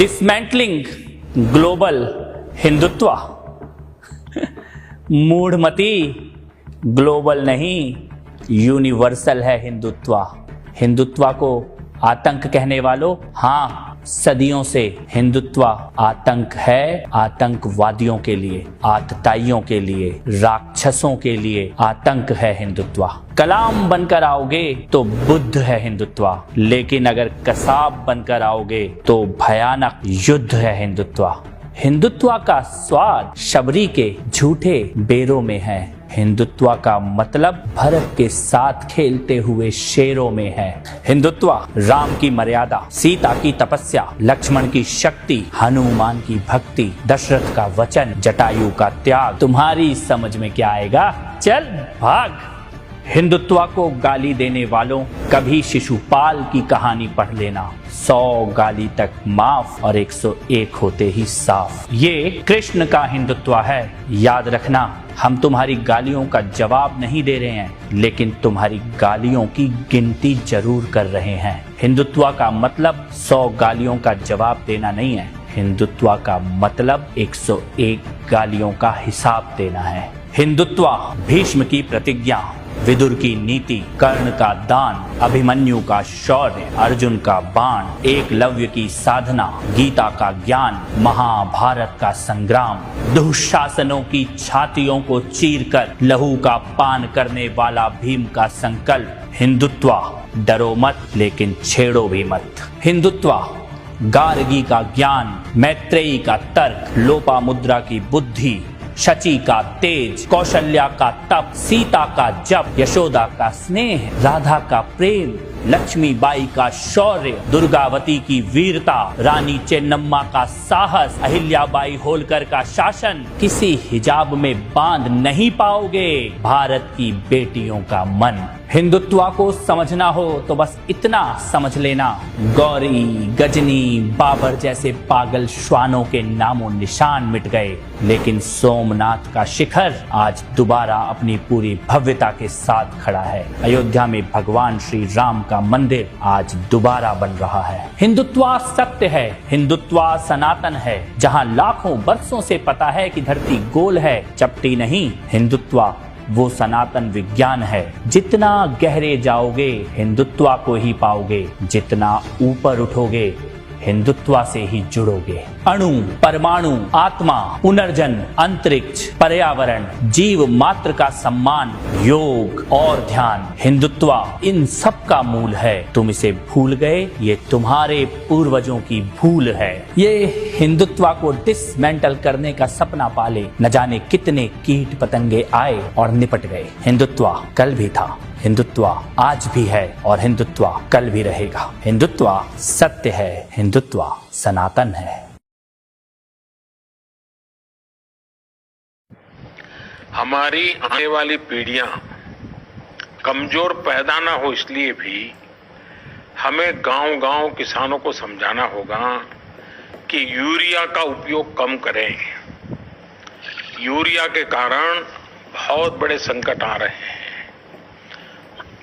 Dismantling global Hindutva. मूढ़मती, global नहीं universal है हिंदुत्व। हिंदुत्व को आतंक कहने वालों, हाँ सदियों से हिंदुत्व आतंक है। आतंकवादियों के लिए, आतताइयों के लिए, राक्षसों के लिए आतंक है हिंदुत्व। कलाम बनकर आओगे तो बुद्ध है हिंदुत्व, लेकिन अगर कसाब बनकर आओगे तो भयानक युद्ध है हिंदुत्व। हिंदुत्व का स्वाद शबरी के झूठे बेरों में है। हिंदुत्व का मतलब भरत के साथ खेलते हुए शेरों में है। हिंदुत्व राम की मर्यादा, सीता की तपस्या, लक्ष्मण की शक्ति, हनुमान की भक्ति, दशरथ का वचन, जटायु का त्याग। तुम्हारी समझ में क्या आएगा? चल भाग। हिंदुत्व को गाली देने वालों, कभी शिशुपाल की कहानी पढ़ लेना। 100 गाली तक माफ और 101 होते ही साफ। ये कृष्ण का हिंदुत्व है। याद रखना, हम तुम्हारी गालियों का जवाब नहीं दे रहे हैं, लेकिन तुम्हारी गालियों की गिनती जरूर कर रहे हैं। हिंदुत्व का मतलब 100 गालियों का जवाब देना नहीं है। हिंदुत्व का मतलब 101 गालियों का हिसाब देना है। हिंदुत्व भीष्म की प्रतिज्ञा, विदुर की नीति, कर्ण का दान, अभिमन्यु का शौर्य, अर्जुन का बाण, एकलव्य की साधना, गीता का ज्ञान, महाभारत का संग्राम, दुशासनों की छातियों को चीरकर लहू का पान करने वाला भीम का संकल्प। हिंदुत्व डरो मत, लेकिन छेड़ो भी मत। हिंदुत्व गार्गी का ज्ञान, मैत्रेयी का तर्क, लोपामुद्रा की बुद्धि, शची का तेज, कौशल्या का तप, सीता का जप, यशोदा का स्नेह, राधा का प्रेम, लक्ष्मीबाई का शौर्य, दुर्गावती की वीरता, रानी चेन्नम्मा का साहस, अहिल्याबाई होलकर का शासन। किसी हिजाब में बांध नहीं पाओगे भारत की बेटियों का मन। हिंदुत्व को समझना हो तो बस इतना समझ लेना, गौरी, गजनी, बाबर जैसे पागल श्वानों के नामों निशान मिट गए, लेकिन सोमनाथ का शिखर आज दोबारा अपनी पूरी भव्यता के साथ खड़ा है। अयोध्या में भगवान श्री राम का मंदिर आज दोबारा बन रहा है। हिंदुत्व सत्य है, हिंदुत्व सनातन है। जहां लाखों वर्षों से पता है कि धरती गोल है, चपटी नहीं। हिंदुत्व वो सनातन विज्ञान है। जितना गहरे जाओगे हिंदुत्व को ही पाओगे, जितना ऊपर उठोगे हिंदुत्व से ही जुड़ोगे। अणु, परमाणु, आत्मा, पुनर्जन्म, अंतरिक्ष, पर्यावरण, जीव मात्र का सम्मान, योग और ध्यान, हिंदुत्व इन सब का मूल है। तुम इसे भूल गए, ये तुम्हारे पूर्वजों की भूल है। ये हिंदुत्व को डिसमेंटल करने का सपना पाले न जाने कितने कीट पतंगे आए और निपट गए। हिंदुत्व कल भी था, हिंदुत्व आज भी है और हिंदुत्व कल भी रहेगा। हिंदुत्व सत्य है, हिंदुत्व सनातन है। हमारी आने वाली पीढ़ियां कमजोर पैदा ना हो, इसलिए भी हमें गांव-गांव किसानों को समझाना होगा कि यूरिया का उपयोग कम करें। यूरिया के कारण बहुत बड़े संकट आ रहे हैं।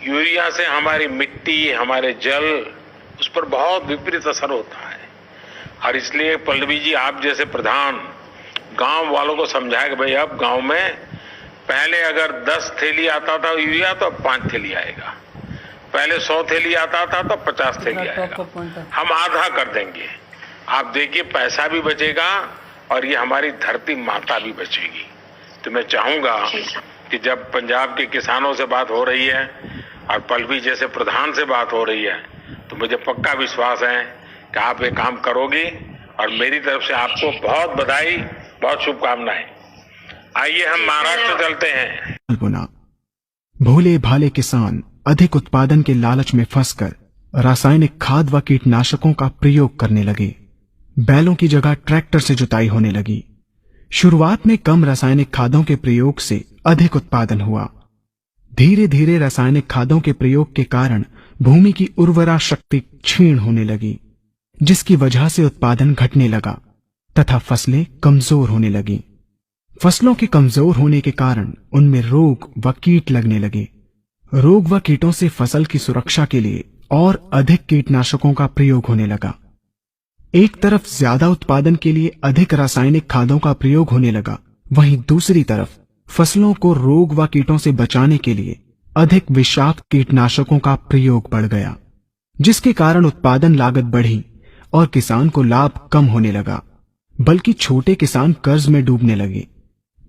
यूरिया से हमारी मिट्टी, हमारे जल, उस पर बहुत विपरीत असर होता है। और इसलिए पल्लवी जी, आप जैसे प्रधान गांव वालों को समझाए कि भाई अब गांव में पहले अगर 10 थैली आता था यूरिया तो अब 5 थैली आएगा। पहले 100 थैली आता था तो 50 थैली आएगा। हम आधा कर देंगे। आप देखिए, पैसा भी बचेगा और ये हमारी धरती माता भी बचेगी। तो मैं चाहूंगा कि जब पंजाब के किसानों से बात हो रही है और पल्लवी जैसे प्रधान से बात हो रही है, तो मुझे पक्का विश्वास है कि आप ये काम करोगी और मेरी तरफ से आपको बहुत बधाई, बहुत शुभकामनाएं। आइए हम महाराष्ट्र चलते हैं। भोले भाले किसान अधिक उत्पादन के लालच में फंसकर रासायनिक खाद व कीटनाशकों का प्रयोग करने लगे। बैलों की जगह ट्रैक्टर से जुताई होने लगी। शुरुआत में कम रासायनिक खादों के प्रयोग से अधिक उत्पादन हुआ। धीरे धीरे रासायनिक खादों के प्रयोग के कारण भूमि की उर्वरा शक्ति क्षीण होने लगी, जिसकी वजह से उत्पादन घटने लगा तथा फसलें कमजोर होने लगी। फसलों के कमजोर होने के कारण उनमें रोग व कीट लगने लगे। रोग व कीटों से फसल की सुरक्षा के लिए और अधिक कीटनाशकों का प्रयोग होने लगा। एक तरफ ज्यादा उत्पादन के लिए अधिक रासायनिक खादों का प्रयोग होने लगा, वहीं दूसरी तरफ फसलों को रोग व कीटों से बचाने के लिए अधिक विषाक्त कीटनाशकों का प्रयोग बढ़ गया, जिसके कारण उत्पादन लागत बढ़ी और किसान को लाभ कम होने लगा, बल्कि छोटे किसान कर्ज में डूबने लगे।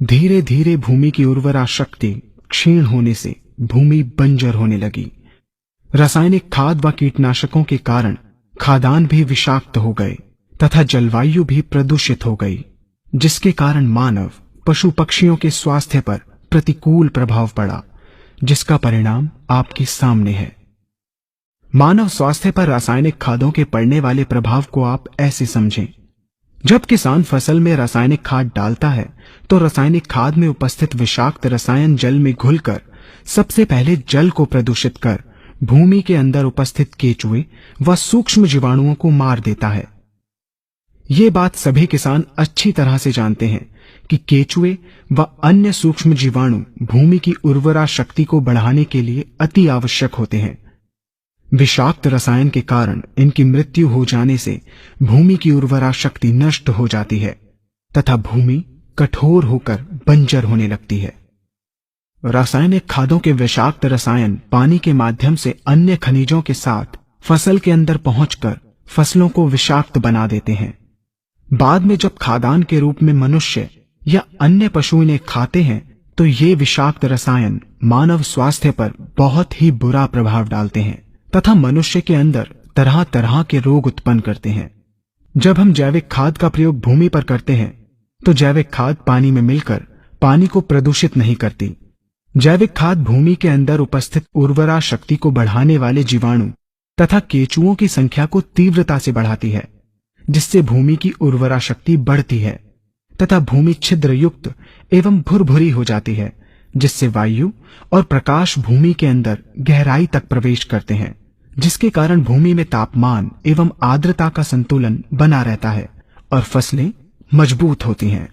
धीरे धीरे भूमि की उर्वरा शक्ति क्षीण होने से भूमि बंजर होने लगी। रासायनिक खाद व कीटनाशकों के कारण खाद्यान्न भी विषाक्त हो गए तथा जलवायु भी प्रदूषित हो गई, जिसके कारण मानव पशु पक्षियों के स्वास्थ्य पर प्रतिकूल प्रभाव पड़ा, जिसका परिणाम आपके सामने है। मानव स्वास्थ्य पर रासायनिक खादों के पड़ने वाले प्रभाव को आप ऐसे समझें। जब किसान फसल में रासायनिक खाद डालता है तो रासायनिक खाद में उपस्थित विषाक्त रसायन जल में घुलकर सबसे पहले जल को प्रदूषित कर भूमि के अंदर उपस्थित केचुए व सूक्ष्म जीवाणुओं को मार देता है। ये बात सभी किसान अच्छी तरह से जानते हैं कि केचुए व अन्य सूक्ष्म जीवाणु भूमि की उर्वरा शक्ति को बढ़ाने के लिए अति आवश्यक होते हैं। विषाक्त रसायन के कारण इनकी मृत्यु हो जाने से भूमि की उर्वरा शक्ति नष्ट हो जाती है तथा भूमि कठोर होकर बंजर होने लगती है। रासायनिक खादों के विषाक्त रसायन पानी के माध्यम से अन्य खनिजों के साथ फसल के अंदर पहुंचकर फसलों को विषाक्त बना देते हैं। बाद में जब खाद्यान्न के रूप में मनुष्य या अन्य पशु इन्हें खाते हैं तो ये विषाक्त रसायन मानव स्वास्थ्य पर बहुत ही बुरा प्रभाव डालते हैं तथा मनुष्य के अंदर तरह तरह के रोग उत्पन्न करते हैं। जब हम जैविक खाद का प्रयोग भूमि पर करते हैं तो जैविक खाद पानी में मिलकर पानी को प्रदूषित नहीं करती। जैविक खाद भूमि के अंदर उपस्थित उर्वरा शक्ति को बढ़ाने वाले जीवाणु तथा केचुओं की संख्या को तीव्रता से बढ़ाती है, जिससे भूमि की उर्वरा शक्ति बढ़ती है तथा भूमि छिद्र युक्त एवं भुरभुरी हो जाती है, जिससे वायु और प्रकाश भूमि के अंदर गहराई तक प्रवेश करते हैं, जिसके कारण भूमि में तापमान एवं आर्द्रता का संतुलन बना रहता है और फसलें मजबूत होती हैं।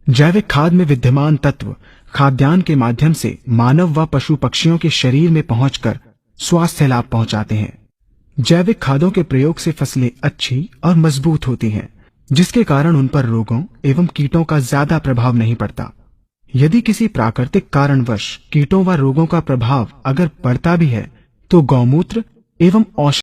जैविक खाद में विद्यमान तत्व खाद्यान्न के माध्यम से मानव व पशु पक्षियों के शरीर में पहुंचकर स्वास्थ्य लाभ पहुंचाते हैं। जैविक खादों के प्रयोग से फसलें अच्छी और मजबूत होती हैं, जिसके कारण उन पर रोगों एवं कीटों का ज्यादा प्रभाव नहीं पड़ता। यदि किसी प्राकृतिक कारणवश कीटों व रोगों का प्रभाव अगर पड़ता भी है तो गौमूत्र एवं औषधि